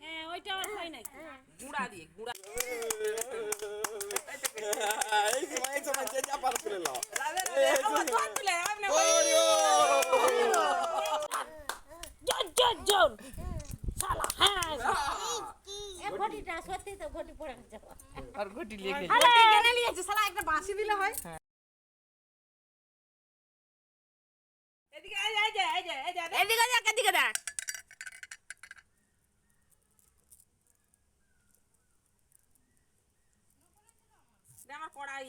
হ্যাঁ ওইটা আর হয় নাই গুড়া দিয়ে গুড়া এই সময় যে চাপাল করে নাও আমার ধর তুলে আপনি জন জন শালা হ্যাঁ এ ঘটিটা সত্যি তো ঘটি পড়ে গেছে আর গুটি লেগে আরে কেন নিয়েছে শালা একটা বাঁশি দিলে হয় এদিকে এই যে এদিকে দেখ এদিকে দেখ আমার কড়াই